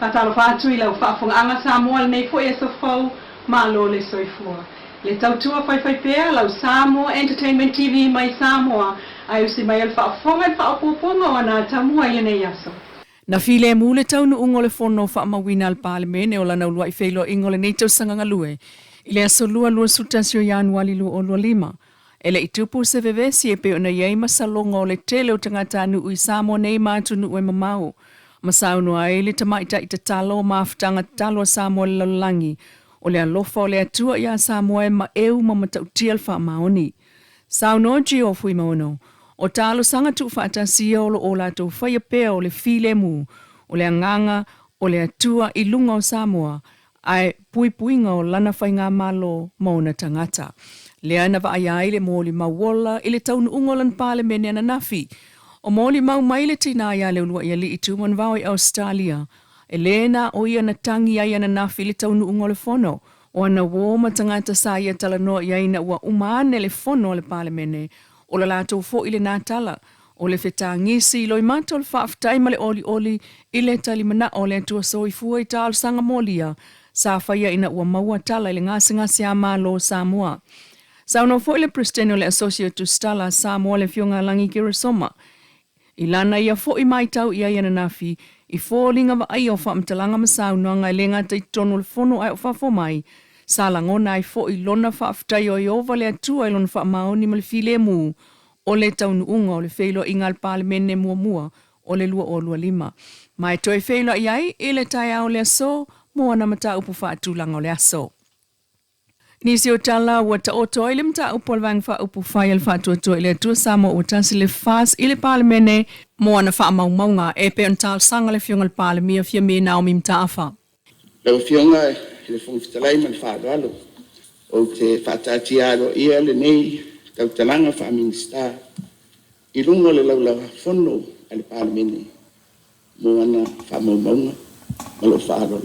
Fatalo fatu I lau whaafonga Samoa nei fo e so fau malo le soifua. Le tautua whaiwhaipea lau Samoa Entertainment TV mai Samoa ai usi mai al whaafonga I whaapoponga o ana tamua I nei aso. Na filemu le taunu ungo le fono whaamawina al palemene o lana ulua I whailo ingo le neitau sanga ngalue. I le aso lua sutasio ya Mua-Leilua o lua lima. Ele I tupu se vevesi e peo na iei masalonga o le tele o tangata nu ui Samoa nei mātu nu e mamau. Masauno ai le tamaita I te talo maafutanga talo a Samoa le lalangi. O le alofa o le atua ia Samoa e ma eu mamatautia al whaamaoni. Sauno Gio fui maono. O talo sanga tu whaatasia o lo o lato whaia pea o le filemu, o le anganga, o le atua I lunga o Samoa, ai puipuinga o lana whainga malo mauna tangata. Le ana wa ai le mōli mauola I le taunu ungolan pale mene ana nafi. O mōli mau maile tina ia le ulua ia li I tuman vau I Australia. E lena o ia na tangi ai ana nafi le taunu ungole fono. O ana wōma tangata sa ia talanoa ia ina ua umane le fono le pale mene. O la lato fo I le nātala, o le whetangisi loi mātou le faafetai ma le oli I le talimana o le atua soifua I tālu sanga molia, sa whaia ina ua maua tala I le ngasi a malo Samoa. Sauno fo I le presidente o le Associate Stala Samoa le fionga langi Kirasoma. I lana ia fo I mai tau ia iana nafi, I fo linga wa ai o whaamtalanga masaunoa ngai lenga te tonu le fono ai o whafo mai, sa langona ai fo I lona whaafetai o I ova le atua I lona whaamaoni ma le filemu o le taunu unga o le whailo I ngal palemene mua o le lua o lua lima. Mai toi whailo I ai I le tai au le aso, mua na mata upu whaatulanga o le aso. Nisi o tala ua ta oto I le mta upu alvang wha upu whai al whaatuatua I le atua Samoa o tasi le fas I le palemene mua na whaamaumaunga e pe on tal sanga le fionga le palemia fia me Naomi mta afa. Le fionga le fongitalai man whaadalo o te whaatatiaro ia le nei tautalanga whaaminista I runga le laulawa fono ale palemene mua na whaamaumaunga malo whaadalo.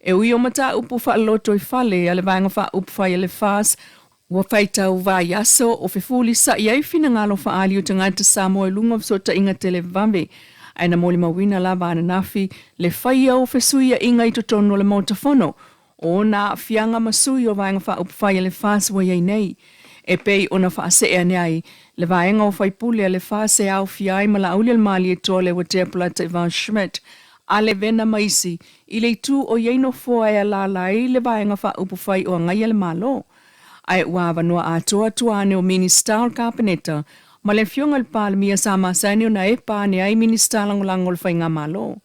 E ui o mata upu whaaloto I whale a le vanga wha upu whai le fas ua whaitau vai aso o whefuli sa I ai whina ngalo whaali o tangata Samoa I lunga sota inga tele vambe. Aina moli mawina la vana nafi le whaia o whesuia inga I totono le motafono. O na fianga masui o vanga wha upu whai le fas wa iei nei. E pei o na whaase ea nei le vaenga o whaipule le fas e au fiai ma la auli al mali e tole wa te apulata Ivan Schmidt. Ale vena maisi, I le tu o yeino foa e la lai le vaenga wha upu whai o ngai le malo. Ai uawa noa Atua tuane o minister o Kapeneta, ma le fionga le palemia sa masani o na e pane ai minister langolango le whainga malo.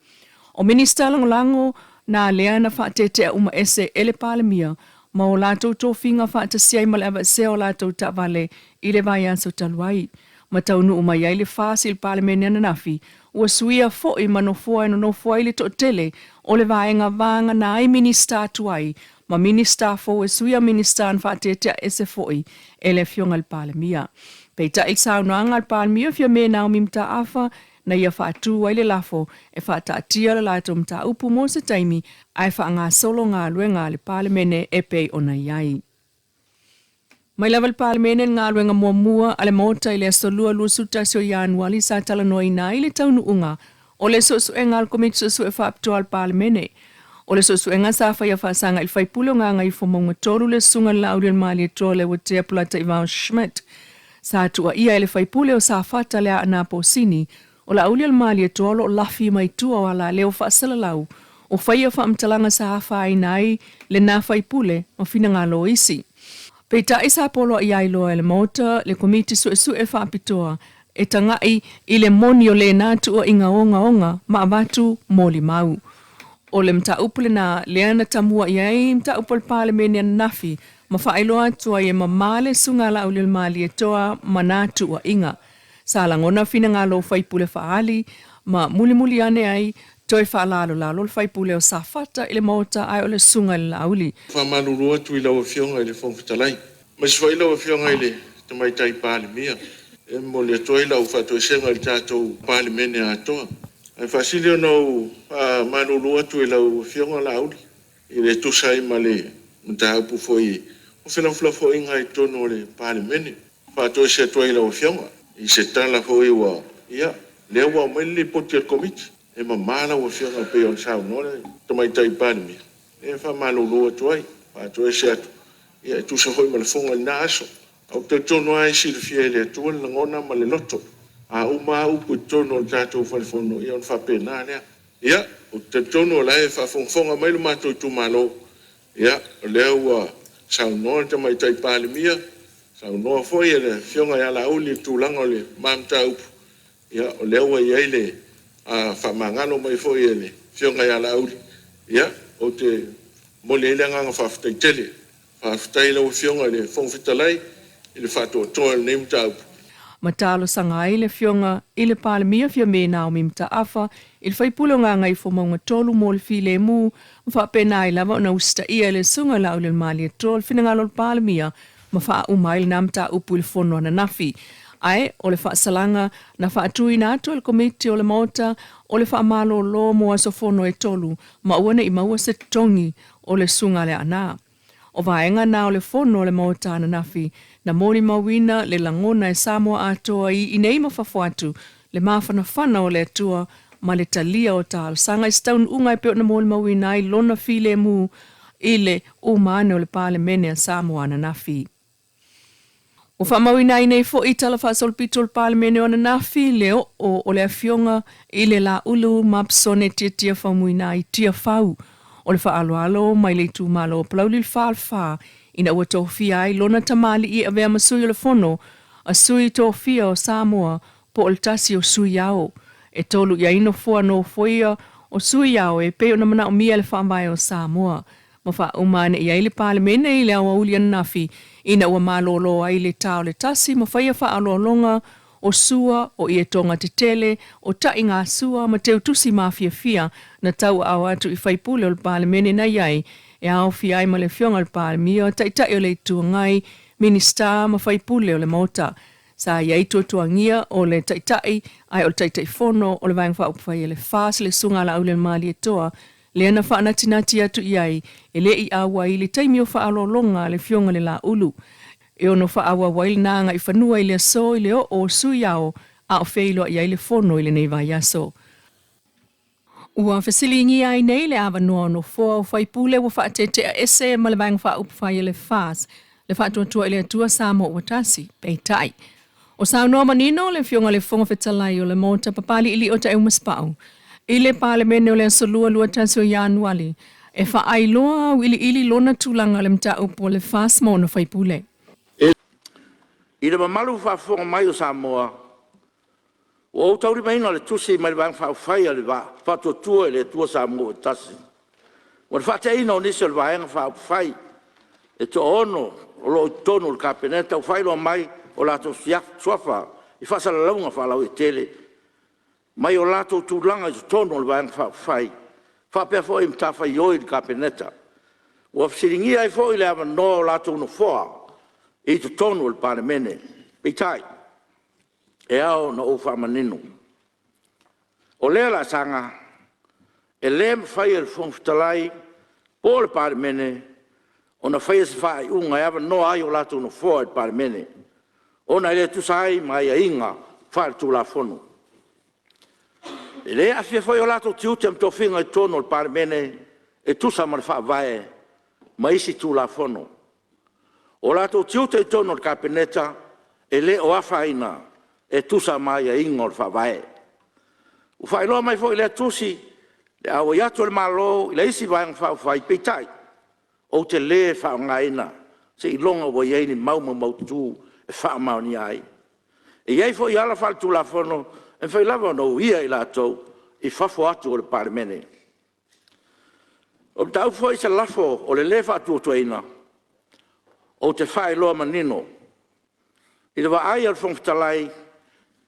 O minister langolango na lea na whaatete uma ese ele palemia, ma o lato tofinga whaatasiai ma le ava se o lato tavale I le vai anso taluai. Ma taunu uma iai le fasi il palemene ananafi, ua suia foi manofua no nofua I le totele o le vaenga vanga na ai minister tuai, ma minister fo e suia minister an whaatete ese foi ele fionga il palemia. Peita I saunoanga il palemia fia me Naomi mta afa na ia whaatu ai le lafo e whaatatia le lato mta upu mo se taimi ai wha ngā solo ngā luenga le palemene e pei ona iai. Mai level palemene ngā luenga mua ale mota I le asolua sutasio Januari sa talanoa ina I le taunu unga o le sosuenga al komiti sosu e whaaptoa al palemene. O le sosuenga sa whaia whaasanga I whaipulo ngā ngai whomonga toru le sunga la auri al mali e toa le watea pulata Ivan Schmidt. Sa tua ia le whaipule o sa whata lea ana posini o la auri al mali e toa lo lafi mai tua wala leo whaasala lau o whaia whaamtalanga sa hawha inai le nā whaipule o whina ngā lo isi. Peita isa polo I ailoa le mota le komiti su e whaapitoa e tangai I le moni o le nātu o inga onga ma avatu moli mau. O le mta upule na leana tamua iai mta upul palemene nafi ma whaailoa tua I mamale sunga la ulil mali e toa ma nātu o inga. Sa langona whina ngā lo whaipule whaali ma muli ane ai toi whaalalo lalo le whaipule o sa whata I le mota ai o le sunga le lauli. Whamanurua tui lau fionga I le whongwhitalai. Ma si whai lau fionga I le tamaitai palemia. E mo le toi lau whatua senga I tātou palemene atoa. Ai whasili o nau manurua tui lau fionga lauli. I le tusai ma le mtahapu foi. O whenawhula foi ngai tono le palemene. Whatua se toi lau fionga. I se tala foi wa. Ia, lea wa mai le poti al komiti. e mamala ua fionga pe on sao no tamai tai palmi e fa malolo tuai pa tu se atu ia tu se hoi malafonga na aso au te tono ai si fiele tu la ngona male loto a uma u pu tono tato fa fono ia on fa pena ne ia o te tono la e fa fonga mai ma tu malo ia lewa sao no tamai tai palmi sao no foi ele fionga ya la uli tu langole mam tau ia o lewa ia ile a fa mangalo mai foi ele fionga ya la uli ia o te Mua-Leilua faafetai tele faafetai lau fionga le fonfitalai ile fato to nem tau Matalo sanga ile fionga ile palemia fia me na o mimta afa il fai pulo nga ngai fo monga tolu mol filemu fa pena ila na usta ia le sunga la ule mali tol finanga lol palemia ma fa umail namta upul fono na nafi ai ole fa salanga na fa tuina to el komiti ole mota ole fa malo lo mo aso fono e tolu ma uana I maua se tongi ole sunga le ana o vaenga na ole fono le mota na nafi na moni mawina le langona e Samoa atoa I nei mafafuatu le mafana fana o le atua ma le talia o tal sanga istaun unga e peo na moni mawina I lona filemu ile umane o le pale mene a Samoa na nafi. O whamawina I nei fo I tala whasol pitol pale mene o na nafi leo o le afionga I le la ulu mapsone tia whamuina I tia whau o le whaaloalo mai le tu malo o plauli le whaalwha ina ua tofia ai lona tamali I avea masui o le fono a sui tofia o Samoa po o le tasi o sui ao e tolu ia ino fua no foia o sui ao e peo na mana o mia le whaambai o Samoa ma wha umane ia ile pale mene I le awa uli nafi ina ua malolo ai le tau le tasi ma whaia whaalolonga o sua o I e tonga te tele o tai ngā sua ma teu tusi mafia fia na tau au atu I whaipule o le pale mene na iai e au fia ai ma le fionga le pale mia tai o le tua ngai minista ma whaipule o le mota sa iai tuangia o le tai ai o le tai fono o le vaeng whaupwhai e le fas le sunga la au le mali e toa le ana whaanatinati atu iai e le I awa I le taimi o whaalolonga le fionga le la ulu e ono whaawa wail nanga I whanua I le aso I le o sui ao a o wheilo iai le fono I le nei vai aso. Ua whasilingi ai nei le awa noa no fua o whaipule wa whaatete a ese ma le vaeng whaupwhai e le fas le whaatuatua I le atua Samoa watasi peitai. O sao noa manino le fionga le fonga fetalai o le mota papali ili o ta e umaspau. I le pale mene o le asolua lua tasi o Januali e faaiuga ili lona tulaga le mataupu o le fas mo na faipule. I le mamalu whaafonga mai o Samoa, o au tauri maina le tusi mai le vang whaufai a le whatotua le tua Samoa tasi. O le whateina o nisi o le vaenga whaufai e to ono o lo tono le kapeneta o whailo mai o lato suafa I whasalaunga whalau e tele mai o lato tūlanga I tono le vaenga whaufai whapea fo I mtawha I oi le kapeneta. O siringia I fo I le awa no o lato no foa I to tono le pane mene. Peitai. E ao na o whamanino. O lea la sanga, e lea mwhai le whongwhitalai, po le pane mene, o na whai se whai unga, e awa no ai o lato no foa le pane mene. O na ele tusai mai a inga, whai tu la fono. E lea afia whai o lato tiute am tofinga I tono le pane mene, e tusa ma le wha vae, ma isi tu la fono. O lato tiute I tono le kapeneta, e le o awhaina, e tusa mai a inga o le whawae. U whailoa mai fo I le tusi, le awa iato le malo, I le isi vaenga whawhai peitai, o te le whaongaina, se I longa wa iaini mautu, e whaamau ni ai. E iei fo I ala whaltu la fono, e whailawa no ia I lato, I whafo atu o le paremene. O tau fo I se lafo, o le whatu o tuaina, o te whailoa manino. I le wa ai al whongwhitalai,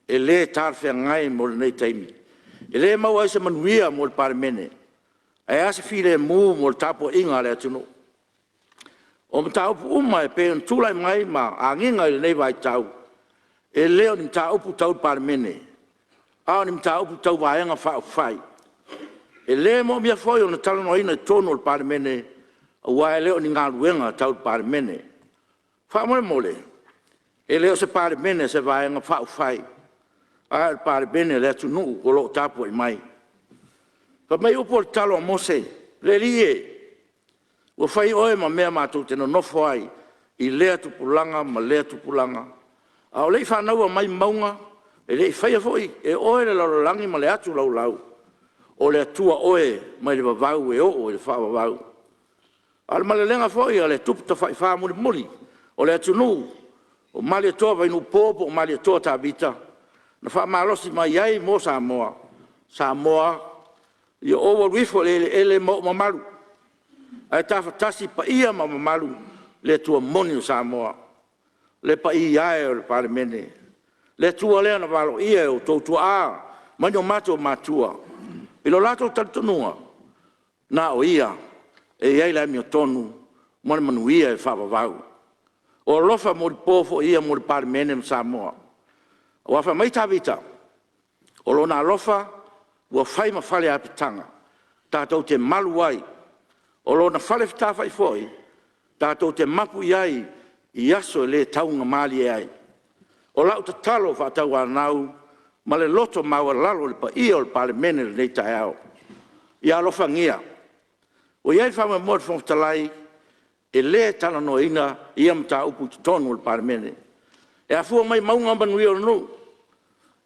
e le tarwhia ngai mo le nei taimi. E le mau ai se manuia mo le paremene. E ase file mu mo le tapo inga le atunu. O mtaupu uma e pe tulai mai ma a nginga I le nei vai tau. E leo ni mtaupu tau paremene. Ao ni mtaupu tau vaenga whai. E le mo mia foi o na talano ina tono le paremene. Ua e leo ni ngā ruenga tau paremene. Wha mole. E leo se paremene se vaenga whai. A le paremene le atu nuu o lo tapo I mai. Pa mai upo talo Mose, le lie. Ua fai oe ma mea mātou te nofo ai, I lea tupulanga ma lea tupulanga. A o lei whanau mai maunga, e lei whaia foi, e oe le laulangi ma le atu laulau. O le atua oe mai le wavau e o le wha wavau. A le malelenga foi, a le tuputa whai wha muri muri, o le atu nu, o mali atoa vai nu popo, o mali atoa tabita. Na wha malosi mai ai mo Samoa. Samoa, I o wifo ele mo mamalu. Ai tasi pa ia ma mamalu, le tua moni o Samoa. Le pa ia e o le palemene. Le tua lea na valo ia o tautua a, manyo mato matua. Ilo lato tantonua, na o ia, e iai la mi o tonu, mone manu ia e whawawau. O lofa mo pofo ia mo le palemene o Samoa. O afa mai tawita, o lona lofa, ua whai ma whale apitanga, tātou te malu ai, o lona whale whitawhai foi, tātou te mapu iai, I aso le taunga mali ai. O lau ta talo whatau anau, ma le loto maua lalo le pa ia o le pale mene le nei tai au. Ia alofa ngia. O iai whama mōt whongtalai, e le tala no ina, ia mta upu ki tonu le pale mene. E a fua mai maunga manuia o nu.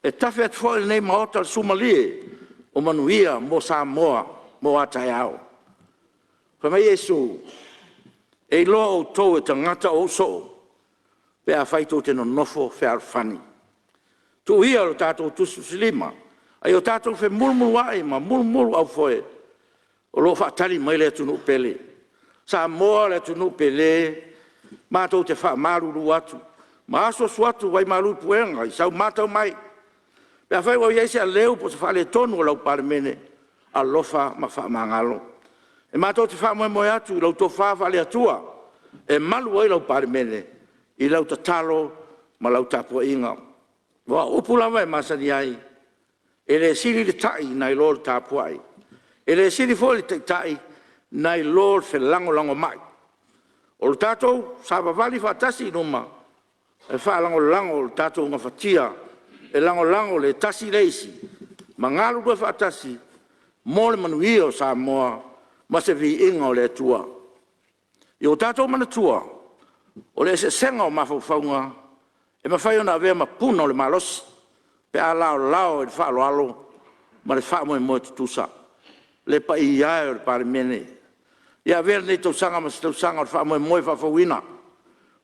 E tawhi at fo le nei maota le sumalie, o manuia mo Samoa, mo a tai au. Whamai Yesu, e loa o tau e tangata o so, pe a whaito te no nofo whea whani. Tu ia o tātou tusu silima, ai o tātou whe mulmulu ai, ma mulmulu au foe, o lo whaatari mai le tunu pele. Samoa le tunu pele, mātou te wha maruru atu, ma aso suatu wai maruru puenga, I sau mātou mai. Pe a whai wau iaise a leu po se whale tonu o lau parimene, a lofa ma wha mangalo. E mātou te wha moe atu, lau tō wha whale atua, e malu ai lau parimene, I lau tatalo, ma lau tapua inga. Wa upulawa e masani ai, e le siri le tai nai lor tapua ai, e le siri foli te tai nai lor fe lango mai. O le tātou, sāpa vali whatasi numa, e wha lango le tātou ngā whatia, e lango le tasi leisi, ma ngalu kua whatasi, mo le manuia o Samoa, ma se vi inga o le tua. I o tātou mana tua, o le se senga o mawhauwhaunga, e mawhai ona avea ma puna o le malosi, pe a lao e le wha alo, ma le wha moe tutusa, le pa I iae o le pare mene. Ia avea nei tausanga ma se tausanga o le wha moe whawhauina,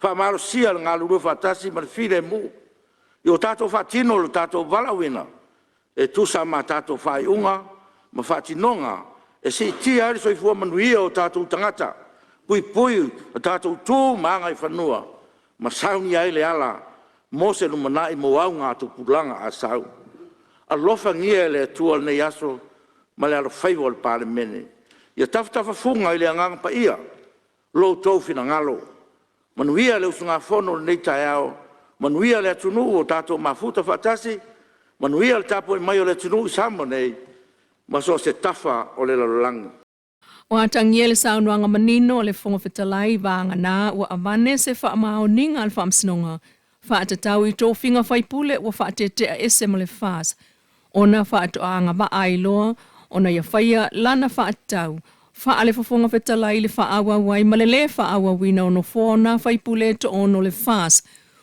wha malosia le ngā luru whatasi ma le filemu, I o tātou whatino le tātou valawina, e tusa ma tātou faaiuga, ma whatinonga, e si tia ari soifua manuia o tātou tangata, pui o tātou tū maanga I whanua, ma sauni ai le ala, mo se lumanai mo au ngā tupulanga a sau. A lofa ngia le atua nei aso, ma le alo whaiwa le pāle mene. Ia tawhtawa funga I le anganga pa ia, lo tau fina ngalo. Manuia le usunga whono nei tai ao, manuia le atunu o tātou mafuta whatasi, manuia le tapo I mai o le atunu I samo nei, ma so se tafa o le lalolangi. O atangia le saunuanga manino le fonga fetalai vanga na ua avane se wha maoninga al whamsinonga. Wha atatau I tō whinga whaipule ua wha atetea ese mo le whaas. Ona wha atoanga wa ailoa, ona ia whaia lana wha atatau. Wha ale fonga fetalai le wha awa wai ma le le wha awa wina ono whona whaipule to ono le whaas.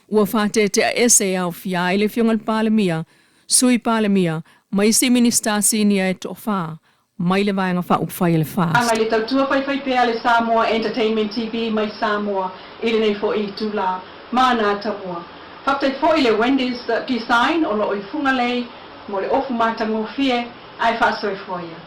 Ua wha atetea ese au whiai le whionga le palemia, sui palemia, maisi minister sinia e to wha. Mai le vaenga wha upwhai le whaas. Angai le tautua whaiwhai pēa le Samoa Entertainment TV mai Samoa, ili nei fo I tula, mana atamua. Whaktai fo I le Wendy's design o lo I funga lei, mo le ofu mātango fie, ai whaasoi fo ia.